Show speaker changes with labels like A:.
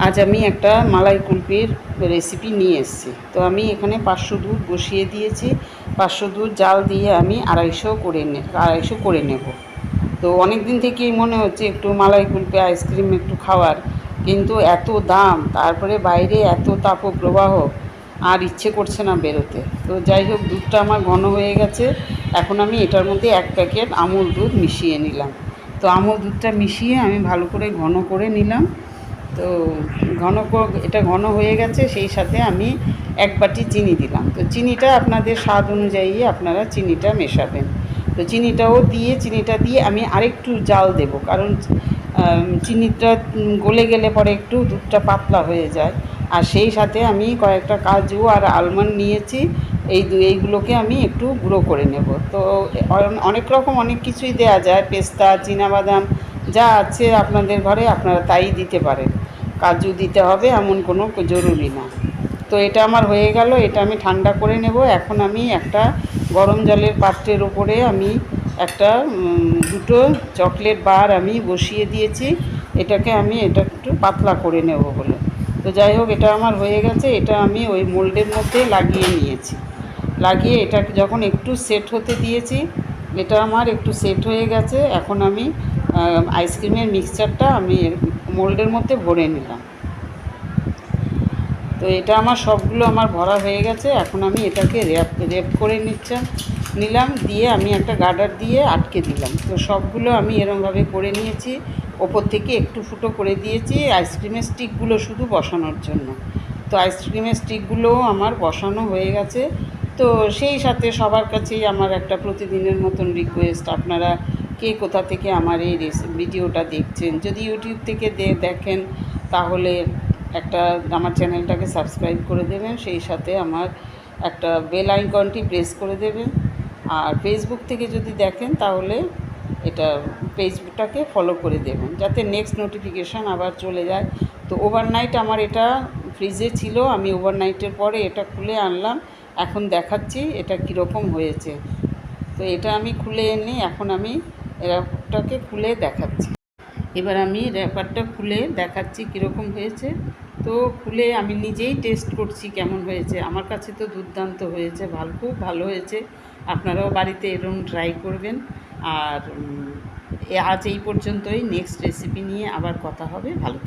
A: আজ আমি একটা মালাই কুলফির রেসিপি নিয়ে এসেছি। তো আমি এখানে 500 দুধ বসিয়ে দিয়েছি। 500 দুধ জাল দিয়ে আমি 250 করে নেব। তো অনেক দিন থেকেই মনে হচ্ছে একটু মালাই কুলফি আইসক্রিম একটু খাওয়ার, কিন্তু এত দাম, তারপরে বাইরে এত তাপপ্রবাহ, আর ইচ্ছে করছে না বেরোতে। তো যাই হোক, দুধটা আমার ঘন হয়ে গেছে। এখন আমি এটার মধ্যে 1 প্যাকেট আমুল দুধ মিশিয়ে নিলাম। তো আমুল দুধটা মিশিয়ে আমি ভালো করে ঘন করে নিলাম। তো এটা ঘন হয়ে গেছে, সেই সাথে আমি 1 বাটি চিনি দিলাম। তো চিনিটা আপনাদের স্বাদ অনুযায়ী আপনারা চিনিটা মেশাবেন। তো চিনিটা দিয়ে আমি আরেকটু জাল দেব, কারণ চিনিটা গলে গেলে পরে একটু দুধটা পাতলা হয়ে যায়। আর সেই সাথে আমি কয়েকটা কাজু আর আলমন্ড নিয়েছি, এইগুলোকে আমি একটু গুঁড়ো করে নেব। তো অনেক রকম অনেক কিছুই দেয়া যায়, পেস্তা, চিনাবাদাম যা আছে আপনাদের ঘরে আপনারা তাই দিতে পারেন। কাজু দিতে হবে এমন কোনো জরুরি না। তো এটা আমার হয়ে গেল, এটা আমি ঠান্ডা করে নেব। এখন আমি একটা গরম জলের পাত্রের উপরে আমি দুটো চকলেট বার আমি বসিয়ে দিয়েছি। এটা একটু পাতলা করে নেব বলে। তো যাই হোক, এটা আমার হয়ে গেছে। এটা আমি ওই মোল্ডের মধ্যে লাগিয়ে নিয়েছি। লাগিয়ে এটা যখন একটু সেট হতে দিয়েছি, এটা আমার একটু সেট হয়ে গেছে। এখন আমি আইসক্রিমের মিক্সচারটা আমি মোল্ডের মধ্যে ভরে নিলাম। তো এটা আমার সবগুলো আমার ভরা হয়ে গেছে। এখন আমি এটাকে র্যাপ করে নিলাম, দিয়ে আমি একটা গার্ডার দিয়ে আটকে দিলাম। তো সবগুলো আমি এরমভাবে করে নিয়েছি। ওপর থেকে একটু ফুটো করে দিয়েছি আইসক্রিমের স্টিকগুলো শুধু বসানোর জন্য। তো আইসক্রিমের স্টিকগুলোও আমার বসানো হয়ে গেছে। তো সেই সাথে সবার কাছেই আমার একটা প্রতিদিনের মতন রিকোয়েস্ট, আপনারা কে কোথা থেকে আমার এই ভিডিওটা দেখছেন। যদি ইউটিউব থেকে দেখেন তাহলে আমার চ্যানেলটাকে সাবস্ক্রাইব করে দেবেন, সেই সাথে আমার একটা বেল আইকনটি প্রেস করে দেবেন। আর ফেসবুক থেকে যদি দেখেন তাহলে এটা পেজটাকে ফলো করে দেবেন, যাতে নেক্সট নোটিফিকেশান আবার চলে যায়। তো ওভারনাইট আমার এটা ফ্রিজে ছিল, আমি ওভারনাইটের পরে এটা খুলে আনলাম। এখন দেখাচ্ছি এটা কীরকম হয়েছে। তো এটা আমি খুলে এনে এখন আমি র্যাপারটাকে খুলে দেখাচ্ছি। এবার আমি র্যাপারটা খুলে দেখাচ্ছি কীরকম হয়েছে। তো খুলে আমি নিজেই টেস্ট করছি কেমন হয়েছে। আমার কাছে তো দুর্দান্ত হয়েছে, খুব ভালো হয়েছে। আপনারাও বাড়িতে এরকম ট্রাই করবেন। আর আজ এই পর্যন্তই। নেক্সট রেসিপি নিয়ে আবার কথা হবে। ভালো।